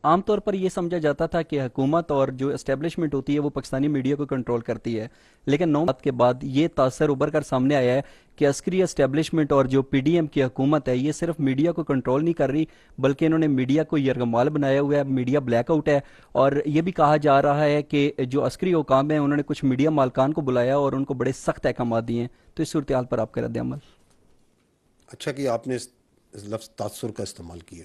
عام طور پر یہ سمجھا جاتا تھا کہ حکومت اور جو اسٹیبلشمنٹ ہوتی ہے وہ پاکستانی میڈیا کو کنٹرول کرتی ہے، لیکن 9 کے بعد یہ تاثر ابھر کر سامنے آیا ہے کہ عسکری اسٹیبلشمنٹ اور جو پی ڈی ایم کی حکومت ہے یہ صرف میڈیا کو کنٹرول نہیں کر رہی، بلکہ انہوں نے میڈیا کو یرغمال بنایا ہوا ہے، میڈیا بلیک آؤٹ ہے۔ اور یہ بھی کہا جا رہا ہے کہ جو عسکری حکام ہیں انہوں نے کچھ میڈیا مالکان کو بلایا اور ان کو بڑے سخت احکامات دیے ہیں۔ تو اس صورتحال پر آپ کا رد عمل؟ اچھا کہ آپ نے اس لفظ تاثر کا استعمال کیا،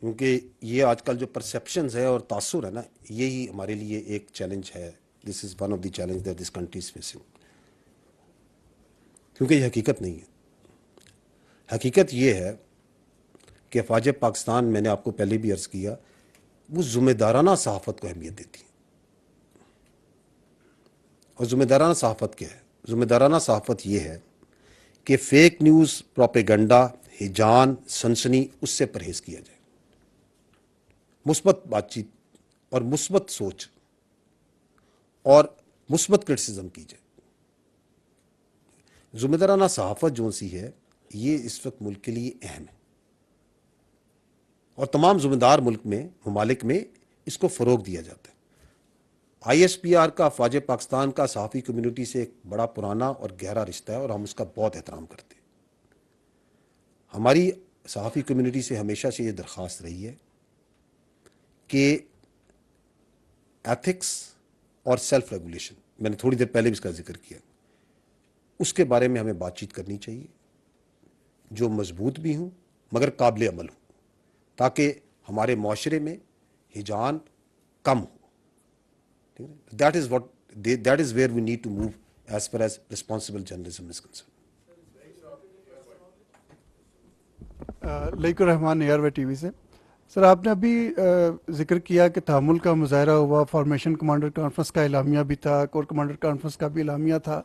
کیونکہ یہ آج کل جو پرسیپشنز ہے اور تاثر ہے نا، یہی ہمارے لیے ایک چیلنج ہے۔ This is one of the challenge that this country is facing, کیونکہ یہ حقیقت نہیں ہے۔ حقیقت یہ ہے کہ افواج پاکستان، میں نے آپ کو پہلے بھی عرض کیا، وہ ذمہ دارانہ صحافت کو اہمیت دیتی ہیں۔ اور ذمہ دارانہ صحافت کیا ہے؟ ذمہ دارانہ صحافت یہ ہے کہ فیک نیوز، پروپیگنڈا، ہجان، سنسنی، اس سے پرہیز کیا جائے، مثبت بات چیت اور مثبت سوچ اور مثبت کرٹیسزم کی جائے۔ ذمہ دارانہ صحافت جو سی ہے یہ اس وقت ملک کے لیے اہم ہے، اور تمام ذمہ دار ممالک میں اس کو فروغ دیا جاتا ہے۔ آئی ایس پی آر کا افواج پاکستان کا صحافی کمیونٹی سے ایک بڑا پرانا اور گہرا رشتہ ہے، اور ہم اس کا بہت احترام کرتے ہیں۔ ہماری صحافی کمیونٹی سے ہمیشہ سے یہ درخواست رہی ہے کہ ایتھکس اور سیلف ریگولیشن، میں نے تھوڑی دیر پہلے بھی اس کا ذکر کیا، اس کے بارے میں ہمیں بات چیت کرنی چاہیے، جو مضبوط بھی ہوں مگر قابل عمل ہوں، تاکہ ہمارے معاشرے میں ہجان کم ہو۔ That is where we need to move as far as responsible journalism is concerned. لیک الرحمان ایئر وے ٹی وی سے۔ سر، آپ نے ابھی ذکر کیا کہ تحمل کا مظاہرہ ہوا، فارمیشن کمانڈر کانفرنس کا اعلامیہ بھی تھا، کور کمانڈر کانفرنس کا بھی اعلامیہ تھا۔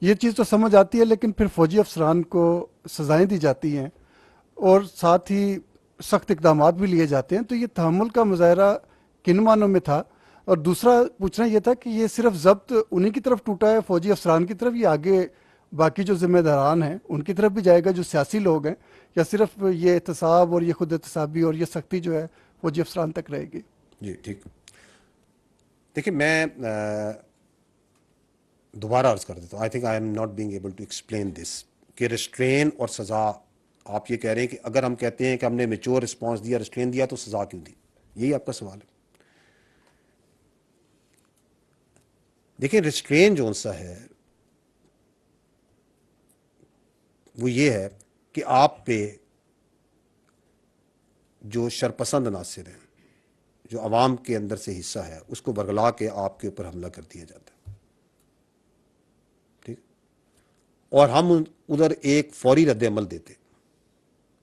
یہ چیز تو سمجھ آتی ہے، لیکن پھر فوجی افسران کو سزائیں دی جاتی ہیں اور ساتھ ہی سخت اقدامات بھی لیے جاتے ہیں، تو یہ تحمل کا مظاہرہ کن معنوں میں تھا؟ اور دوسرا پوچھنا یہ تھا کہ یہ صرف ضبط انہی کی طرف ٹوٹا ہے، فوجی افسران کی طرف، یا آگے باقی جو ذمہ داران ہیں ان کی طرف بھی جائے گا، جو سیاسی لوگ ہیں، یا صرف یہ احتساب اور یہ خود احتسابی اور یہ سختی جو ہے فوجی افسران تک رہے گی؟ جی ٹھیک، دیکھیں میں دوبارہ عرض کر دیتا ہوں، I think I am not being able to explain this, کہ ریسٹرین اور سزا، آپ یہ کہہ رہے ہیں کہ اگر ہم کہتے ہیں کہ ہم نے میچور رسپانس دیا، ریسٹرین دیا، تو سزا کیوں دی؟ یہی آپ کا سوال ہے۔ دیکھیں ریسٹرین جو سا ہے وہ یہ ہے کہ آپ پہ جو شرپسند عناصر ہیں، جو عوام کے اندر سے حصہ ہے، اس کو برگلا کے آپ کے اوپر حملہ کر دیا جاتا ہے، ٹھیک، اور ہم ادھر ایک فوری رد عمل دیتے،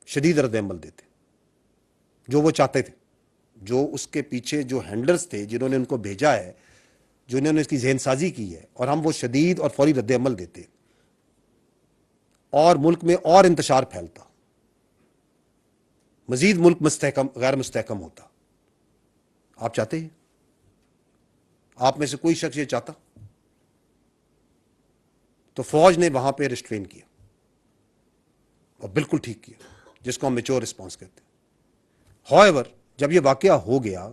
شدید رد عمل دیتے، جو وہ چاہتے تھے، جو اس کے پیچھے جو ہینڈلرز تھے، جنہوں نے ان کو بھیجا ہے، جنہوں نے اس کی ذہن سازی کی ہے، اور ہم وہ شدید اور فوری رد عمل دیتے، اور ملک میں اور انتشار پھیلتا، مزید ملک غیر مستحکم ہوتا۔ آپ چاہتے ہیں؟ آپ میں سے کوئی شخص یہ چاہتا؟ تو فوج نے وہاں پہ ریسٹرین کیا، اور بالکل ٹھیک کیا، جس کو ہم میچور رسپانس کہتے ہیں۔ However، جب یہ واقعہ ہو گیا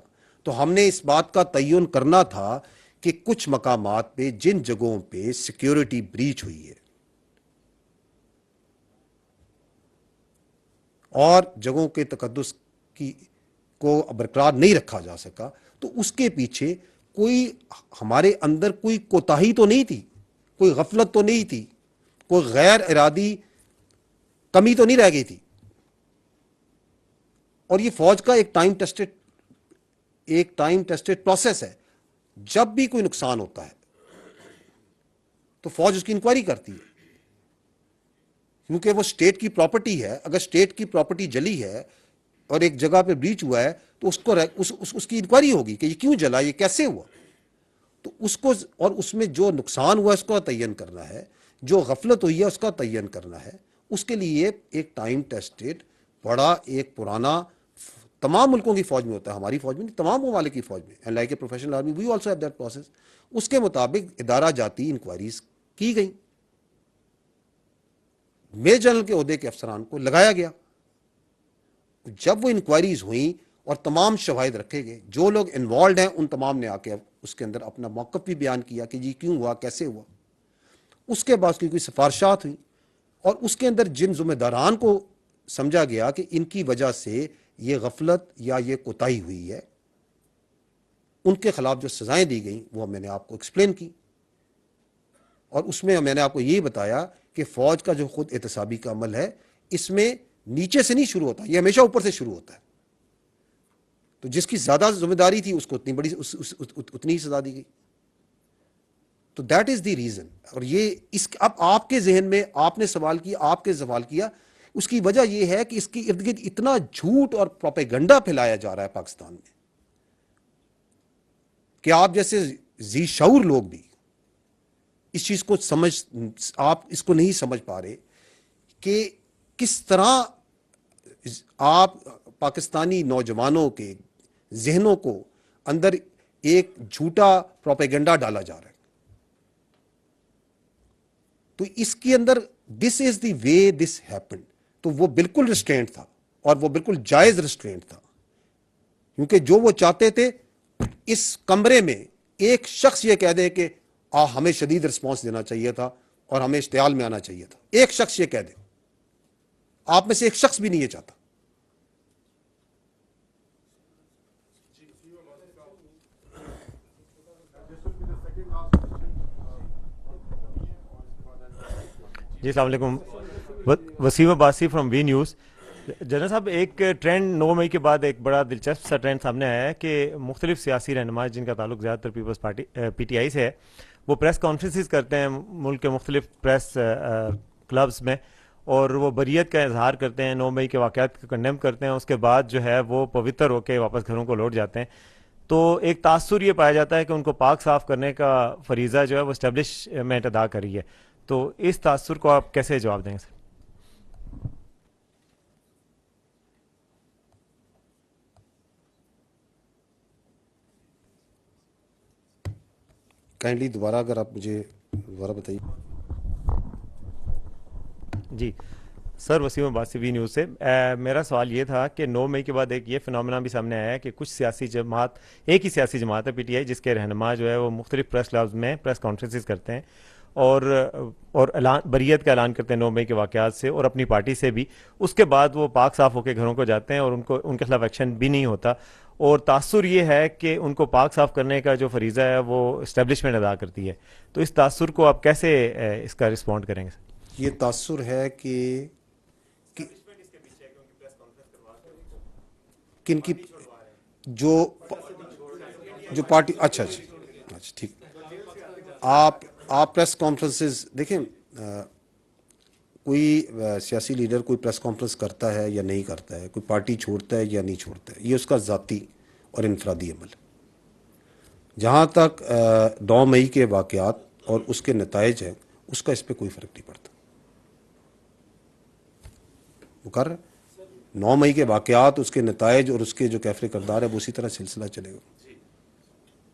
تو ہم نے اس بات کا تعین کرنا تھا کہ کچھ مقامات پہ، جن جگہوں پہ سیکیورٹی بریچ ہوئی ہے اور جگہوں کے تقدس کو برقرار نہیں رکھا جا سکا، تو اس کے پیچھے کوئی ہمارے اندر کوئی کوتاہی تو نہیں تھی، کوئی غفلت تو نہیں تھی، کوئی غیر ارادی کمی تو نہیں رہ گئی تھی۔ اور یہ فوج کا ایک ٹائم ٹیسٹڈ پروسیس ہے۔ جب بھی کوئی نقصان ہوتا ہے تو فوج اس کی انکوائری کرتی ہے، کیونکہ وہ اسٹیٹ کی پراپرٹی ہے۔ اگر اسٹیٹ کی پراپرٹی جلی ہے اور ایک جگہ پہ بریچ ہوا ہے تو اس کی انکوائری ہوگی کہ یہ کیوں جلا، یہ کیسے ہوا، تو اس کو، اور اس میں جو نقصان ہوا اس کا تعین کرنا ہے، جو غفلت ہوئی ہے اس کا تعین کرنا ہے۔ اس کے لیے ایک ٹائم ٹیسٹڈ بڑا ایک پرانا، تمام ملکوں کی فوج میں ہوتا ہے، ہماری فوج میں نہیں، تمام ممالک کی فوج میں، and like a professional army we also have that process. اس کے مطابق ادارہ جاتی انکوائریز کی گئیں، میجر جنرل کے عہدے کے افسران کو لگایا گیا۔ جب وہ انکوائریز ہوئیں اور تمام شواہد رکھے گئے. جو لوگ انوالوڈ ہیں ان تمام نے آ کے اس کے اندر اپنا موقف بھی بیان کیا کہ جی کیوں ہوا, کیسے ہوا. اس کے بعد کوئی سفارشات ہوئی اور اس کے اندر جن ذمہ داران کو سمجھا گیا کہ ان کی وجہ سے یہ غفلت یا یہ کوتاہی ہوئی ہے, ان کے خلاف جو سزائیں دی گئیں وہ میں نے آپ کو ایکسپلین کی. اور اس میں میں نے آپ کو یہی بتایا کہ فوج کا جو خود احتسابی کا عمل ہے اس میں نیچے سے نہیں شروع ہوتا, یہ ہمیشہ اوپر سے شروع ہوتا ہے. تو جس کی زیادہ ذمہ داری تھی اس کو اتنی بڑی اتنی ہی سزا دی گئی. تو دیٹ از دی ریزن. اور یہ اس اب آپ کے ذہن میں آپ نے سوال کیا, آپ کے سوال کیا, اس کی وجہ یہ ہے کہ اس کی ارد گرد اتنا جھوٹ اور پروپیگنڈا پھیلایا جا رہا ہے پاکستان میں کہ آپ جیسے ذی شعور لوگ بھی اس چیز کو آپ اس کو نہیں سمجھ پا رہے کہ کس طرح آپ پاکستانی نوجوانوں کے ذہنوں کو اندر ایک جھوٹا پروپیگنڈا ڈالا جا رہا ہے. تو اس کے اندر دس از دی وے دس ہیپنڈ. تو وہ بالکل ریسٹرینٹ تھا اور وہ بالکل جائز ریسٹرینٹ تھا, کیونکہ جو وہ چاہتے تھے اس کمرے میں ایک شخص یہ کہہ دے کہ ہمیں شدید رسپانس دینا چاہیے تھا اور ہمیں اشتعال میں آنا چاہیے تھا. ایک شخص یہ کہہ دے, آپ میں سے ایک شخص بھی نہیں یہ چاہتا. جی السلام علیکم. وسیم عباسی فرام وی نیوز. جنرل صاحب, ایک ٹرینڈ 9 مئی کے بعد ایک بڑا دلچسپ سا ٹرینڈ سامنے آیا ہے کہ مختلف سیاسی رہنما جن کا تعلق زیادہ تر Peoples Party P T I سے ہے, وہ پریس کانفرنسز کرتے ہیں ملک کے مختلف پریس کلبز میں, اور وہ بریت کا اظہار کرتے ہیں, 9 مئی کے واقعات کو کنڈیم کرتے ہیں. اس کے بعد جو ہے وہ پوتر ہو کے واپس گھروں کو لوٹ جاتے ہیں. تو ایک تاثر یہ پایا جاتا ہے کہ ان کو پاک صاف کرنے کا فریضہ جو ہے وہ اسٹیبلشمنٹ ادا کری ہے. تو اس تاثر کو آپ کیسے جواب دیں گے سر؟ کائنڈلی دوبارہ اگر آپ مجھے دوبارہ بتائیے. جی سر, وسیم عباسی وی نیوز سے. میرا سوال یہ تھا کہ 9 مئی کے بعد ایک یہ فنومینا بھی سامنے آیا ہے کہ کچھ سیاسی جماعت, ایک ہی سیاسی جماعت ہے پی ٹی آئی, جس کے رہنما جو ہے وہ مختلف پریس کلبز میں پریس کانفرنسز کرتے ہیں اور بریت کا اعلان کرتے ہیں 9 مئی کے واقعات سے اور اپنی پارٹی سے بھی. اس کے بعد وہ پاک صاف ہو کے گھروں کو جاتے ہیں اور ان کے خلاف ایکشن بھی نہیں ہوتا. اور تاثر یہ ہے کہ ان کو پاک صاف کرنے کا جو فریضہ ہے وہ اسٹیبلشمنٹ ادا کرتی ہے. تو اس تاثر کو آپ کیسے اس کا رسپونڈ کریں گے سر؟ یہ تاثر ہے کہ کن کی جو پارٹی, اچھا ٹھیک. آپ پریس کانفرنسز دیکھیں, کوئی سیاسی لیڈر کوئی پریس کانفرنس کرتا ہے یا نہیں کرتا ہے, کوئی پارٹی چھوڑتا ہے یا نہیں چھوڑتا ہے, یہ اس کا ذاتی اور انفرادی عمل. جہاں تک 9 مئی کے واقعات اور اس کے نتائج ہیں, اس کا اس پہ کوئی فرق نہیں پڑتا. مقرر 9 مئی کے واقعات, اس کے نتائج اور اس کے جو کیفر کردار ہے وہ اسی طرح سلسلہ چلے گا.